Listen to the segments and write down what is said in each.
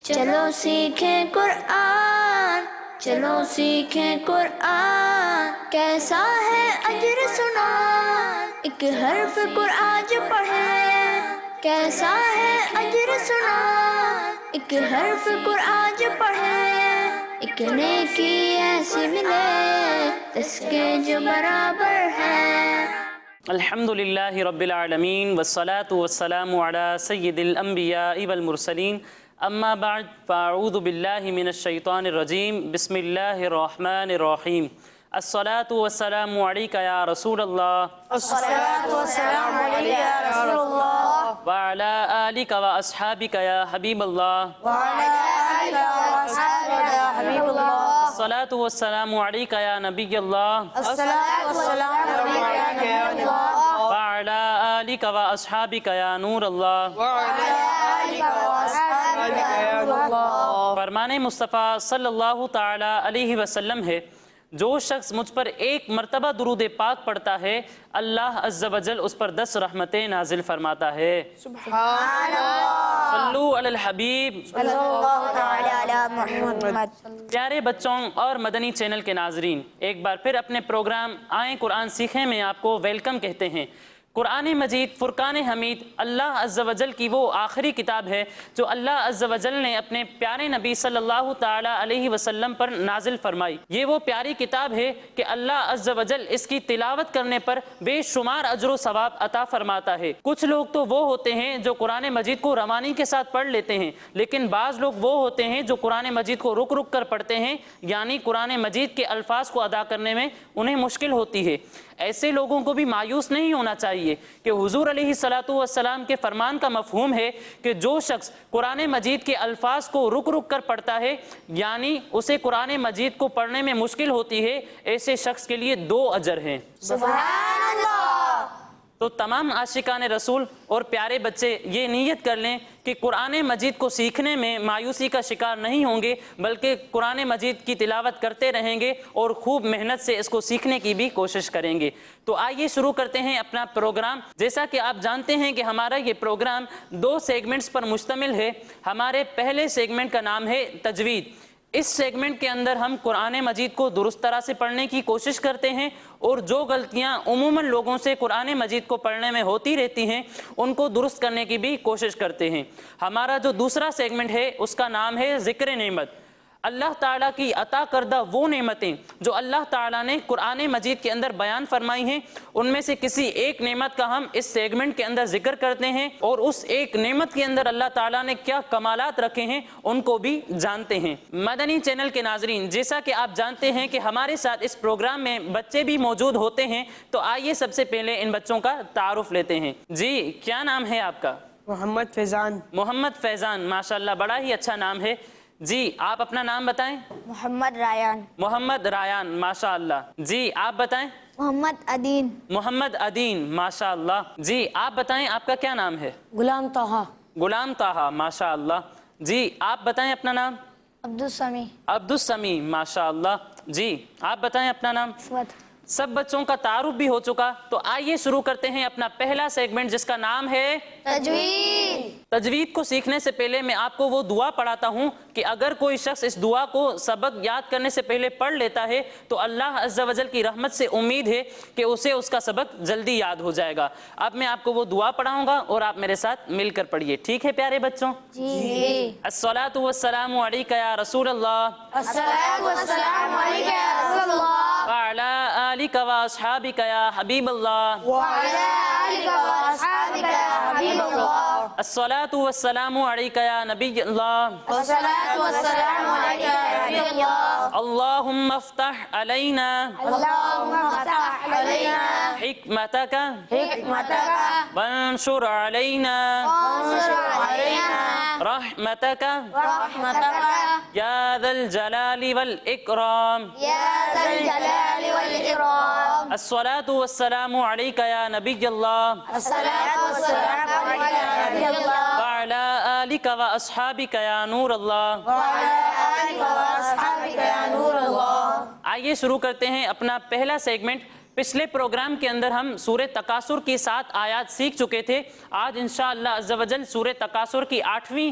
چلو سیکھیں قرآن، چلو سیکھیں قرآن، کیسا ہے اجر سنا، ایک حرف قرآن جو پڑھے، کیسا ہے اجر سنا، ایک حرف قرآن جو پڑھے، ایک نیکی ایسی ملے اس کے جو برابر ہے۔ الحمدللہ رب العالمین والصلاة والسلام علی سید الانبیاء والمرسلین، اما بعد فاعوذ باللہ من الشیطان الرجیم، بسم اللہ الرحمن الرحیم۔ الصلاة والسلام علیکہ یا رسول اللہ، الصلاة والسلام علیکہ یا رسول اللہ، وعلی آلک واصحابک یا حبیب اللہ، وعلی آلک واصحابک یا حبیب اللہ، الصلاة والسلام علیکہ یا نبی اللہ، الصلاة والسلام علیکہ یا نبی اللہ، وعلی آلک واصحابک یا نور اللہ۔ وعلی آلک واصحابک یا نور اللہ۔ فرمان مصطفیٰ صلی اللہ تعالی علیہ وسلم ہے، جو شخص مجھ پر ایک مرتبہ درود پاک پڑھتا ہے اللہ عز و جل اس پر 10 رحمتیں نازل فرماتا ہے۔ سبحان اللہ، صلو علی الحبیب۔ صلی اللہ تعالی علی محمد۔ پیارے بچوں اور مدنی چینل کے ناظرین، ایک بار پھر اپنے پروگرام آئیں قرآن سیکھیں میں آپ کو ویلکم کہتے ہیں۔ قرآن مجید فرقان حمید اللہ عز و جل کی وہ آخری کتاب ہے جو اللہ عز و جل نے اپنے پیارے نبی صلی اللہ تعالی علیہ وسلم پر نازل فرمائی۔ یہ وہ پیاری کتاب ہے کہ اللہ عز و جل اس کی تلاوت کرنے پر بے شمار اجر و ثواب عطا فرماتا ہے۔ کچھ لوگ تو وہ ہوتے ہیں جو قرآن مجید کو روانی کے ساتھ پڑھ لیتے ہیں، لیکن بعض لوگ وہ ہوتے ہیں جو قرآن مجید کو رک رک کر پڑھتے ہیں، یعنی قرآن مجید کے الفاظ کو ادا کرنے میں انہیں مشکل ہوتی ہے۔ ایسے لوگوں کو بھی مایوس نہیں ہونا چاہیے کہ حضور علیہ السلام کے فرمان کا مفہوم ہے کہ جو شخص قرآن مجید کے الفاظ کو رک رک کر پڑھتا ہے، یعنی اسے قرآن مجید کو پڑھنے میں مشکل ہوتی ہے، ایسے شخص کے لیے 2 اجر ہیں۔ سبحان اللہ۔ تو تمام عاشقان رسول اور پیارے بچے یہ نیت کر لیں کہ قرآن مجید کو سیکھنے میں مایوسی کا شکار نہیں ہوں گے، بلکہ قرآن مجید کی تلاوت کرتے رہیں گے اور خوب محنت سے اس کو سیکھنے کی بھی کوشش کریں گے۔ تو آئیے شروع کرتے ہیں اپنا پروگرام۔ جیسا کہ آپ جانتے ہیں کہ ہمارا یہ پروگرام 2 سیگمنٹس پر مشتمل ہے۔ ہمارے پہلے سیگمنٹ کا نام ہے تجوید۔ اس سیگمنٹ کے اندر ہم قرآن مجید کو درست طرح سے پڑھنے کی کوشش کرتے ہیں، اور جو غلطیاں عموماً لوگوں سے قرآن مجید کو پڑھنے میں ہوتی رہتی ہیں ان کو درست کرنے کی بھی کوشش کرتے ہیں۔ ہمارا جو دوسرا سیگمنٹ ہے اس کا نام ہے ذکر نعمت۔ اللہ تعالیٰ کی عطا کردہ وہ نعمتیں جو اللہ تعالیٰ نے قرآن مجید کے اندر بیان فرمائی ہیں، ان میں سے کسی ایک نعمت کا ہم اس سیگمنٹ کے اندر ذکر کرتے ہیں، اور اس ایک نعمت کے اندر اللہ تعالیٰ نے کیا کمالات رکھے ہیں ان کو بھی جانتے ہیں۔ مدنی چینل کے ناظرین، جیسا کہ آپ جانتے ہیں کہ ہمارے ساتھ اس پروگرام میں بچے بھی موجود ہوتے ہیں، تو آئیے سب سے پہلے ان بچوں کا تعارف لیتے ہیں۔ جی، کیا نام ہے آپ کا؟ محمد فیضان۔ محمد فیضان، ماشاءاللہ بڑا ہی اچھا نام ہے۔ جی، آپ اپنا نام بتائیں۔ محمد رایان۔ محمد رایان، ماشاءاللہ۔ جی، آپ بتائیں۔ محمد ادین۔ محمد ادین، ماشاءاللہ۔ جی، آپ بتائیں آپ کا کیا نام ہے؟ غلام طہا۔ غلام طہا، ماشاءاللہ۔ جی، آپ بتائیں اپنا نام۔ عبدالسمیع۔ عبدالسمیع، ماشاءاللہ۔ جی، آپ بتائیں اپنا نام۔ اسود۔ سب بچوں کا تعارف بھی ہو چکا، تو آئیے شروع کرتے ہیں اپنا پہلا سیگمنٹ جس کا نام ہے تجوید۔ تجوید کو سیکھنے سے پہلے میں آپ کو وہ دعا پڑھاتا ہوں کہ اگر کوئی شخص اس دعا کو سبق یاد کرنے سے پہلے پڑھ لیتا ہے تو اللہ عز و جل کی رحمت سے امید ہے کہ اسے اس کا سبق جلدی یاد ہو جائے گا۔ اب میں آپ کو وہ دعا پڑھاؤں گا اور آپ میرے ساتھ مل کر پڑھیے، ٹھیک ہے پیارے بچوں؟ جی۔ الصلاۃ والسلام علیکہ یا رسول اللہ، الصلاۃ والسلام علیکہ یا رسول اللہ، وعلی آلک واصحابک یا حبیب اللہ، وعلی آلک واصحابک یا حبیب اللہ، الصلاۃ والسلام علیکہ یا نبی اللہ، الصلاۃ والسلام علیکہ یا نبی اللہ، اللہم افتح علینا اللہم افتح علینا حکمتک حکمتک وانشر علینا وانشر علینا رحمتک رحمتک یا ذا الجلال والاکرام، یا ذا الجلال والاکرام، الصلاۃ والسلام علیکہ یا نبی اللہ، الصلاۃ والسلام علیکہ یا نبی اللہ، وعلی آلک واصحابک یا نور اللہ۔ وعلی آلک واصحابک یا نور اللہ۔ آئیے شروع کرتے ہیں اپنا پہلا سیگمنٹ۔ پچھلے پروگرام کے اندر ہم سورہ تکاثر کی 7 آیات سیکھ چکے تھے۔ آج انشاءاللہ عز و جل سورہ تکاثر کی 8ویں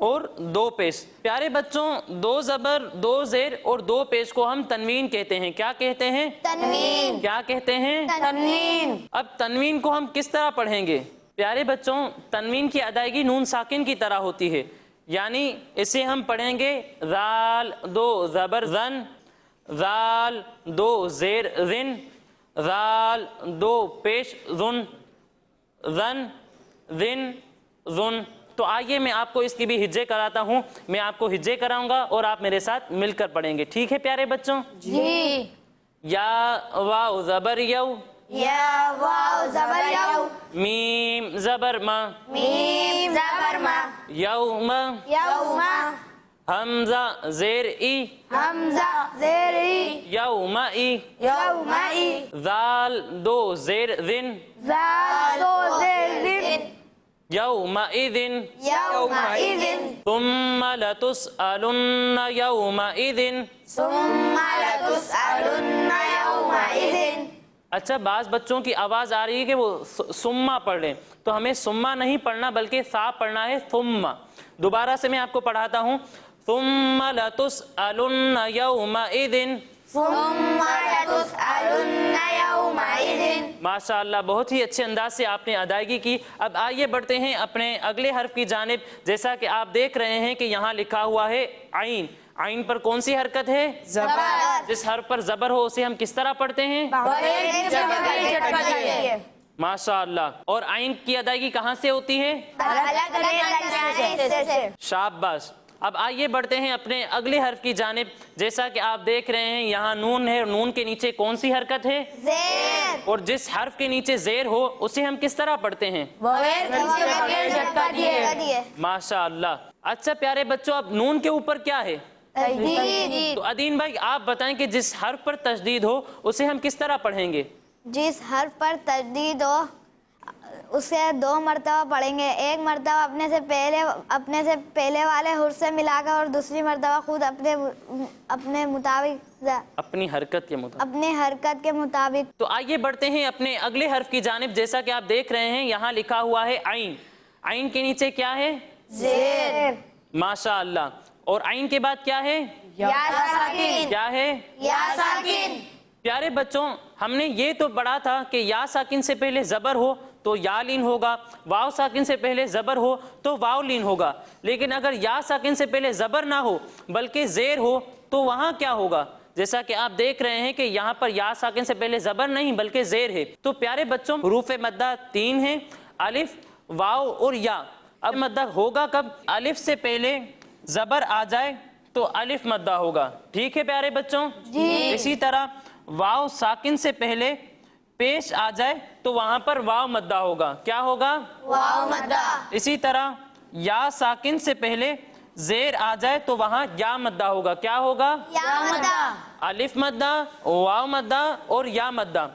اور دو پیش. پیارے بچوں دو زبر دو زیر اور دو پیش کو ہم تنوین کہتے ہیں. کیا کہتے ہیں؟ تنوین. کیا کہتے ہیں؟ تنوین. اب تنوین کو ہم کس طرح پڑھیں گے؟ پیارے بچوں تنوین کی ادائیگی نون ساکن کی طرح ہوتی ہے، یعنی اسے ہم پڑھیں گے ذال دو زبر زن، ذال دو زیر زن، ذال دو پیش زن، زن زن زن. تو آئیے میں آپ کو اس کی بھی ہجے کراتا ہوں. میں آپ کو ہجے کراؤں گا اور آپ میرے ساتھ مل کر پڑھیں گے. ٹھیک ہے پیارے بچوں؟ جی. یا واو زبر یو، یا واو زبر یو، میم زبر ما، میم زبر ما، یوم، یوم، حمزہ زیر ای، حمزہ زیر ای، یوم ای، یوم ای، ذال دو زیر ذن، زال دو زیر زن، یوم اذن، یوم اذن، ثم لتسألن یوم اذن. ثم لتسألن یوم اذن. اچھا بعض بچوں کی آواز آ رہی ہے کہ وہ سما پڑھ لیں، تو ہمیں سما نہیں پڑھنا بلکہ سا پڑھنا ہے ثم. دوبارہ سے میں آپ کو پڑھاتا ہوں. ثم لتسألن یومئذ. ثم لتسألن یومئذ. ماشاء اللہ بہت ہی اچھے انداز سے آپ نے ادائیگی کی. اب آئیے بڑھتے ہیں اپنے اگلے حرف کی جانب. جیسا کہ آپ دیکھ رہے ہیں کہ یہاں لکھا ہوا ہے عین. عین پر کون سی حرکت ہے؟ زبر. جس حرف پر زبر ہو اسے ہم کس طرح پڑھتے ہیں؟ بغیر جھٹکا دیے. ماشاء اللہ. اور عین کی ادائیگی کہاں سے ہوتی ہے؟ الگ حصے سے. شاباش. اب آئیے بڑھتے ہیں اپنے اگلے حرف کی جانب. جیسا کہ آپ دیکھ رہے ہیں یہاں نون ہے اور نون کے نیچے کون سی حرکت ہے؟ زیر. اور جس حرف کے نیچے زیر ہو اسے ہم کس طرح پڑھتے ہیں؟ بغیر جھٹکا دیے. ماشاء اللہ. اچھا پیارے بچوں اب نون کے اوپر کیا ہے؟ تجدید. تو ادین بھائی آپ بتائیں کہ جس حرف پر تشدید ہو اسے ہم کس طرح پڑھیں گے؟ جس حرف پر تجدید ہو اسے 2 مرتبہ پڑھیں گے. ایک مرتبہ اپنے سے پہلے والے حرف سے ملا کر اور دوسری مرتبہ خود اپنے مطابق اپنی حرکت کے مطابق. اپنے حرکت کے مطابق. تو آئیے بڑھتے ہیں اپنے اگلے حرف کی جانب. جیسا کہ آپ دیکھ رہے ہیں یہاں لکھا ہوا ہے عین. عین کے نیچے کیا ہے؟ زیر. ماشاء اللہ. اور عین کے بعد کیا ہے؟ یا ساکن. کیا ہے؟ یا ساکن. پیارے بچوں ہم نے یہ تو پڑھا تھا کہ یا ساکن سے پہلے زبر ہو تو یا لین ہوگا، واو ساکن سے پہلے زبر ہو تو واو لین ہوگا. لیکن اگر یا ساکن سے پہلے زبر نہ ہو بلکہ زیر ہو تو وہاں کیا ہوگا؟ جیسا کہ آپ دیکھ رہے ہیں کہ یہاں پر یا ساکن سے پہلے زبر نہیں بلکہ زیر ہے. تو پیارے بچوں حروف مدہ 3 ہیں، الف، واو اور یا. اب مدہ ہوگا کب؟ الف سے پہلے زبر آ جائے تو الف مدہ ہوگا. ٹھیک ہے پیارے بچوں؟ جی. اسی طرح واو ساکن سے پہلے پیش آ جائے تو وہاں پر واو مدہ ہوگا. کیا ہوگا؟ واو مدہ. اسی طرح یا ساکن سے پہلے زیر آ جائے تو وہاں یا مدہ ہوگا. کیا ہوگا؟ یا مدہ. الف مدہ، واو مدہ اور یا مدہ.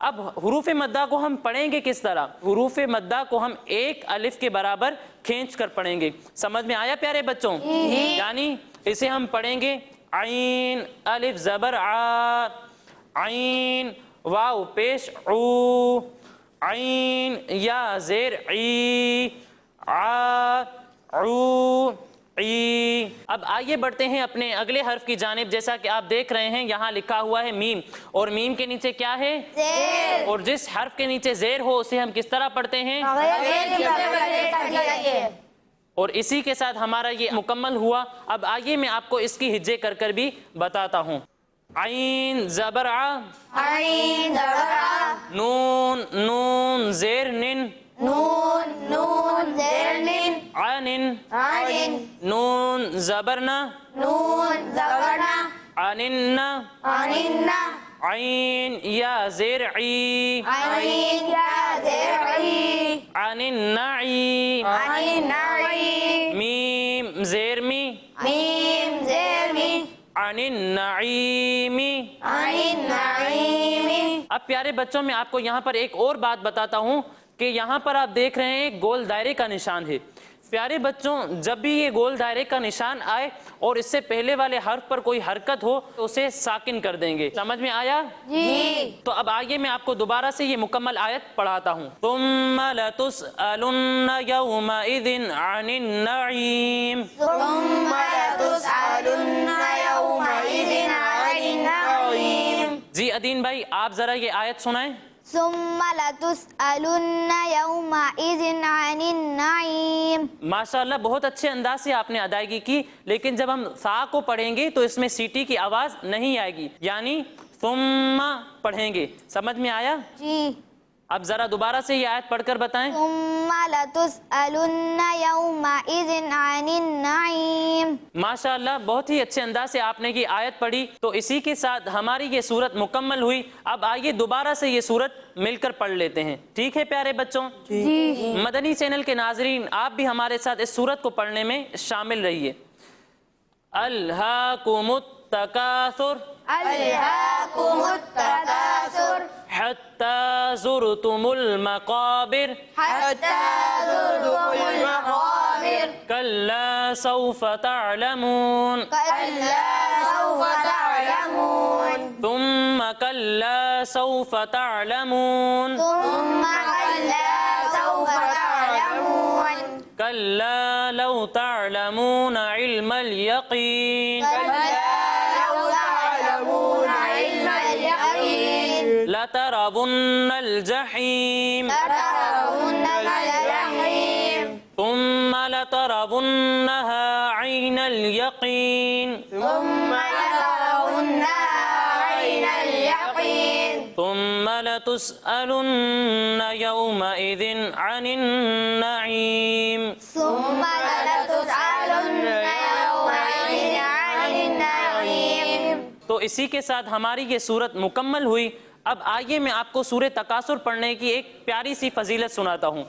اب حروف مدہ کو ہم پڑھیں گے کس طرح؟ حروف مدہ کو ہم ایک الف کے برابر کھینچ کر پڑھیں گے. سمجھ میں آیا پیارے بچوں؟ یعنی اسے ہم پڑھیں گے عین الف زبر ع، عین واو پیش عو، عین یا زیر عی، ع عو عی. اب آئیے بڑھتے ہیں اپنے اگلے حرف کی جانب. جیسا کہ آپ دیکھ رہے ہیں یہاں لکھا ہوا ہے میم. اور میم کے نیچے کیا ہے؟ زیر. اور جس حرف کے نیچے زیر ہو اسے ہم کس طرح پڑھتے ہیں؟ بغیر جھٹکا دیے. اور اسی کے ساتھ ہمارا یہ مکمل ہوا. اب آئیے میں آپ کو اس کی ہجے کر کر بھی بتاتا ہوں. عین زبر ع، عین زبر ع، نون نون زیر نن، نون نون زیر نن، عنن، عین، نون زبر ن، نون زبر ن، عنن، عنن، عین یا زیر عی، عین یا زیر عی، عنن عی، عین عی، میم زیر می، میم زیر می، عن النعیم. عین نعیم. اب پیارے بچوں میں آپ کو یہاں پر ایک اور بات بتاتا ہوں کہ یہاں پر آپ دیکھ رہے ہیں گول دائرے کا نشان ہے. پیارے بچوں، جب بھی یہ گول دائرے کا نشان آئے اور اس سے پہلے والے حرف پر کوئی حرکت ہو تو اسے ساکن کر دیں گے. سمجھ میں آیا؟ جی. تو اب آئیے میں آپ کو دوبارہ سے یہ مکمل آیت پڑھاتا ہوں. ثم لتسألن یومئذ عن النعیم. ثم لتسألن يومئذ عن النعيم. جی ادین بھائی آپ ذرا یہ آیت سنائیں. ثم لتسألن يومئذ عن النعيم. ماشاءاللہ بہت اچھے انداز سے آپ نے ادائیگی کی، لیکن جب ہم سا کو پڑھیں گے تو اس میں سیٹی کی آواز نہیں آئے گی، یعنی ثم پڑھیں گے. سمجھ میں آیا؟ جی. اب ذرا دوبارہ سے یہ آیت پڑھ کر بتائیں. ثم لتسألن يومئذ عن النعيم. ماشاءاللہ بہت ہی اچھے انداز سے آپ نے یہ آیت پڑھی. تو اسی کے ساتھ ہماری یہ سورت مکمل ہوئی. اب آئیے دوبارہ سے یہ سورت مل کر پڑھ لیتے ہیں. ٹھیک ہے پیارے بچوں؟ جی. مدنی چینل کے ناظرین آپ بھی ہمارے ساتھ اس سورت کو پڑھنے میں شامل رہیے. الہاکم التکاثر ألهاكم التكاثر حتی زرتم المقابر حتى زرتم المقابر کلا سوف تعلمون كلا سوف تعلمون ثم کلا سوف تعلمون ثم كلا سوف تعلمون کلا لو تعلمون علم الیقین لو تعلمون علم اليقين لترون الجحیم لترون الجحيم ثم لترونها عین الیقین ثم لترونها عين اليقين ثم لتسألن یومئذ عن النعیم. ثم لتسألن يومئذ عن النعيم. تو اسی کے ساتھ ہماری یہ سورت مکمل ہوئی. اب آئیے میں آپ کو سورہ تکاثر پڑھنے کی ایک پیاری سی فضیلت سناتا ہوں.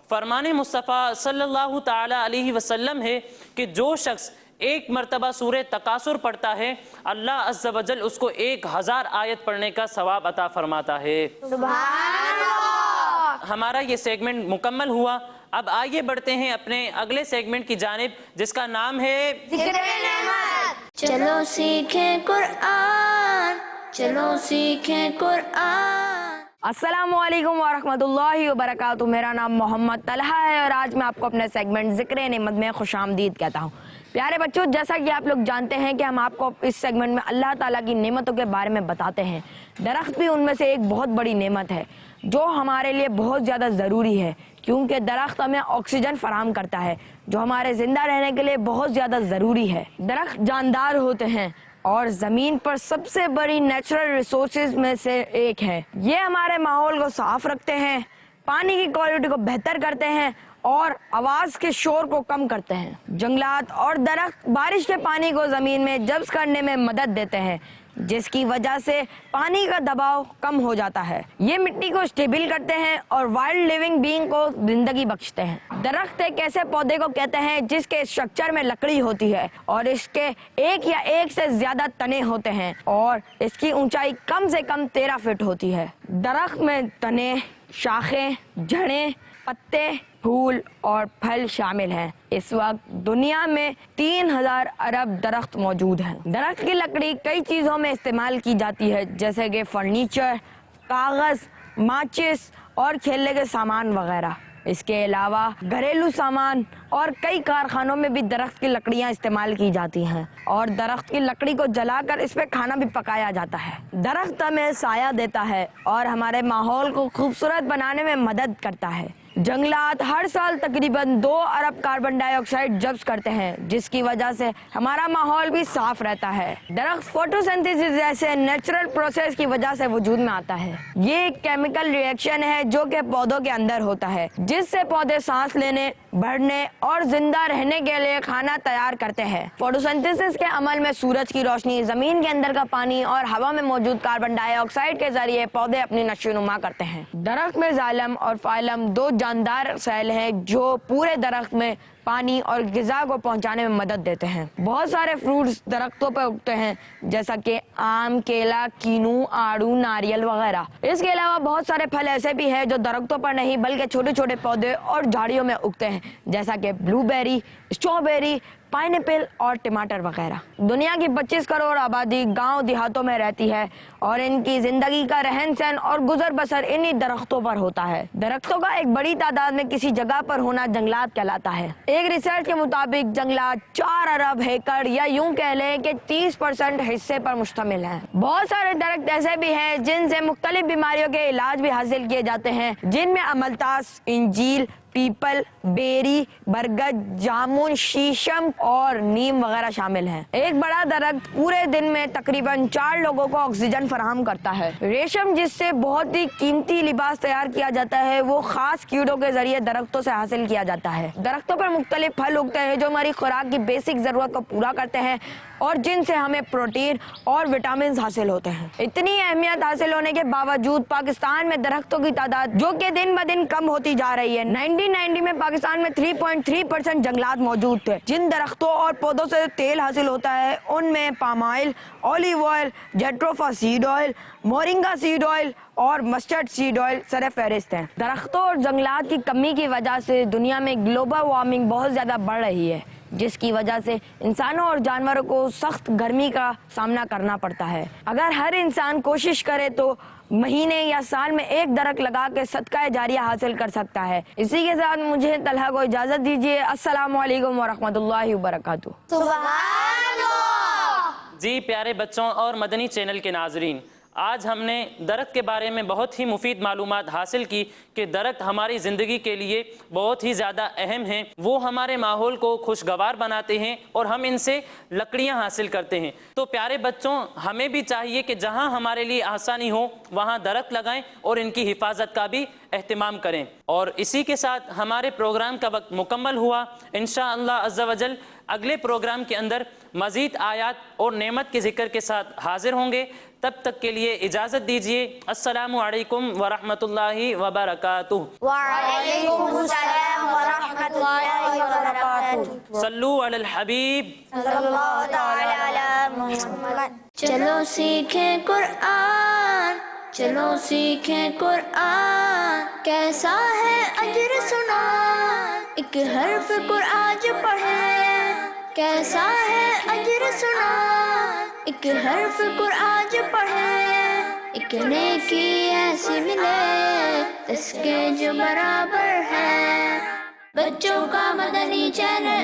فرمان مصطفیٰ صلی اللہ تعالی علیہ وسلم ہے کہ جو شخص ایک مرتبہ سورہ تکاثر پڑھتا ہے اللہ عز و جل اس کو 1000 آیت پڑھنے کا ثواب عطا فرماتا ہے. سبحان اللہ. ہمارا یہ سیگمنٹ مکمل ہوا. اب آئیے بڑھتے ہیں اپنے اگلے سیگمنٹ کی جانب جس کا نام ہے ذکر نعمت. چلو سیکھیں قرآن، چلو سیکھیں قرآن. السلام علیکم ورحمۃ اللہ وبرکاتہ. میرا نام محمد طلحہ ہے اور آج میں آپ کو اپنے سیگمنٹ ذکر نعمت میں خوش آمدید کہتا ہوں. پیارے بچوں، جیسا کہ آپ لوگ جانتے ہیں کہ ہم آپ کو اس سیگمنٹ میں اللہ تعالیٰ کی نعمتوں کے بارے میں بتاتے ہیں. درخت بھی ان میں سے ایک بہت بڑی نعمت ہے جو ہمارے لیے بہت زیادہ ضروری ہے، کیونکہ درخت ہمیں آکسیجن فراہم کرتا ہے جو ہمارے زندہ رہنے کے لیے بہت زیادہ ضروری ہے. درخت جاندار ہوتے ہیں اور زمین پر سب سے بڑی نیچرل ریسورسز میں سے ایک ہے. یہ ہمارے ماحول کو صاف رکھتے ہیں، پانی کی کوالٹی کو بہتر کرتے ہیں اور آواز کے شور کو کم کرتے ہیں. جنگلات اور درخت بارش کے پانی کو زمین میں جذب کرنے میں مدد دیتے ہیں جس کی وجہ سے پانی کا دباؤ کم ہو جاتا ہے. یہ مٹی کو اسٹیبل کرتے ہیں اور وائلڈ لیونگ بینگ کو زندگی بخشتے ہیں. درخت ایک ایسے پودے کو کہتے ہیں جس کے اسٹرکچر میں لکڑی ہوتی ہے اور اس کے ایک یا ایک سے زیادہ تنے ہوتے ہیں اور اس کی اونچائی کم سے کم 13 فٹ ہوتی ہے. درخت میں تنے، شاخیں، جڑیں، پتے، پھول اور پھل شامل ہیں. اس وقت دنیا میں 3000 ارب درخت موجود ہیں. درخت کی لکڑی کئی چیزوں میں استعمال کی جاتی ہے جیسے کہ فرنیچر، کاغذ، ماچس اور کھیلنے کے سامان وغیرہ. اس کے علاوہ گھریلو سامان اور کئی کارخانوں میں بھی درخت کی لکڑیاں استعمال کی جاتی ہیں اور درخت کی لکڑی کو جلا کر اس پہ کھانا بھی پکایا جاتا ہے. درخت ہمیں سایہ دیتا ہے اور ہمارے ماحول کو خوبصورت بنانے میں مدد کرتا ہے. جنگلات ہر سال تقریباً 2 ارب کاربن ڈائی آکسائڈ جذب کرتے ہیں جس کی وجہ سے ہمارا ماحول بھی صاف رہتا ہے. درخت فوٹوسنتھیسس جیسے نیچرل پروسیس کی وجہ سے وجود میں آتا ہے. یہ ایک کیمیکل ری ایکشن ہے جو کہ پودوں کے اندر ہوتا ہے جس سے پودے سانس لینے، بڑھنے اور زندہ رہنے کے لیے کھانا تیار کرتے ہیں. فوٹوسنتھیسس کے عمل میں سورج کی روشنی، زمین کے اندر کا پانی اور ہوا میں موجود کاربن ڈائی آکسائڈ کے ذریعے پودے اپنی نشو و نما کرتے ہیں. درخت میں زائلم اور فائلم 2 جاندار سیل ہیں جو پورے درخت میں پانی اور غذا کو پہنچانے میں مدد دیتے ہیں۔ بہت سارے فروٹس درختوں پر اگتے ہیں جیسا کہ آم، کیلا، کینو، آڑو، ناریل وغیرہ۔ اس کے علاوہ بہت سارے پھل ایسے بھی ہیں جو درختوں پر نہیں بلکہ چھوٹے چھوٹے پودے اور جھاڑیوں میں اگتے ہیں جیسا کہ بلو بیری، اسٹرابیری، پائن ایپل اور ٹماٹر وغیرہ۔ دنیا کی 25 کروڑ آبادی گاؤں دیہاتوں میں رہتی ہے اور ان کی زندگی کا رہن سہن اور گزر بسر انہی درختوں پر ہوتا ہے۔ درختوں کا ایک بڑی تعداد میں کسی جگہ پر ہونا جنگلات کہلاتا ہے۔ ایک ریسرچ کے مطابق جنگلات 4 ارب ایکڑ یا یوں کہہ لیں کہ 30% حصے پر مشتمل ہیں۔ بہت سارے درخت ایسے بھی ہیں جن سے مختلف بیماریوں کے علاج بھی حاصل کیے جاتے ہیں، جن میں املتاس، انجیل، پیپل، بیری، برگد، جامن، شیشم اور نیم وغیرہ شامل ہیں۔ ایک بڑا درخت پورے دن میں تقریباً 4 لوگوں کو آکسیجن فراہم کرتا ہے۔ ریشم، جس سے بہت ہی قیمتی لباس تیار کیا جاتا ہے، وہ خاص کیڑوں کے ذریعے درختوں سے حاصل کیا جاتا ہے۔ درختوں پر مختلف پھل اگتے ہیں جو ہماری خوراک کی بیسک ضرورت کو پورا کرتے ہیں اور جن سے ہمیں پروٹین اور وٹامنز حاصل ہوتے ہیں۔ اتنی اہمیت حاصل ہونے کے باوجود پاکستان میں درختوں کی تعداد جو کہ دن بدن کم ہوتی جا رہی ہے۔ 1990 میں پاکستان میں 3.3% جنگلات موجود تھے۔ جن درختوں اور پودوں سے تیل حاصل ہوتا ہے ان میں palm oil, olive oil, jatropha seed oil, moringa seed oil اور مسٹرڈ سیڈ آئل سر فہرست ہیں۔ درختوں اور جنگلات کی کمی کی وجہ سے دنیا میں گلوبل وارمنگ بہت زیادہ بڑھ رہی ہے، جس کی وجہ سے انسانوں اور جانوروں کو سخت گرمی کا سامنا کرنا پڑتا ہے۔ اگر ہر انسان کوشش کرے تو مہینے یا سال میں ایک درخت لگا کے صدقہ جاریہ حاصل کر سکتا ہے۔ اسی کے ساتھ مجھے طلحہ کو اجازت دیجیے۔ السلام علیکم ورحمۃ اللہ وبرکاتہ۔ سبحان اللہ۔ جی پیارے بچوں اور مدنی چینل کے ناظرین، آج ہم نے درخت کے بارے میں بہت ہی مفید معلومات حاصل کی کہ درخت ہماری زندگی کے لیے بہت ہی زیادہ اہم ہیں۔ وہ ہمارے ماحول کو خوشگوار بناتے ہیں اور ہم ان سے لکڑیاں حاصل کرتے ہیں۔ تو پیارے بچوں، ہمیں بھی چاہیے کہ جہاں ہمارے لیے آسانی ہو وہاں درخت لگائیں اور ان کی حفاظت کا بھی اہتمام کریں۔ اور اسی کے ساتھ ہمارے پروگرام کا وقت مکمل ہوا۔ انشاءاللہ عز و جل اگلے پروگرام کے اندر مزید آیات اور نعمت کے ذکر کے ساتھ حاضر ہوں گے۔ تب تک کے لیے اجازت دیجیے۔ السلام علیکم ورحمۃ اللہ وبرکاتہ۔ وعلیکم السلام ورحمۃ اللہ وبرکاتہ۔ صلو علی الحبیب۔ صلی اللہ تعالی علی محمد۔ چلو سیکھیں قرآن، چلو سیکھیں قرآن، کیسا ہے اجر سنا، ایک حرف قرآن جو پڑھے، کیسا ہے اجر سنا، ایک حرف قرآن جو پڑھے، ایک نیکی ایسی ملے اس کے جو برابر ہے۔ بچوں کا مدنی چینل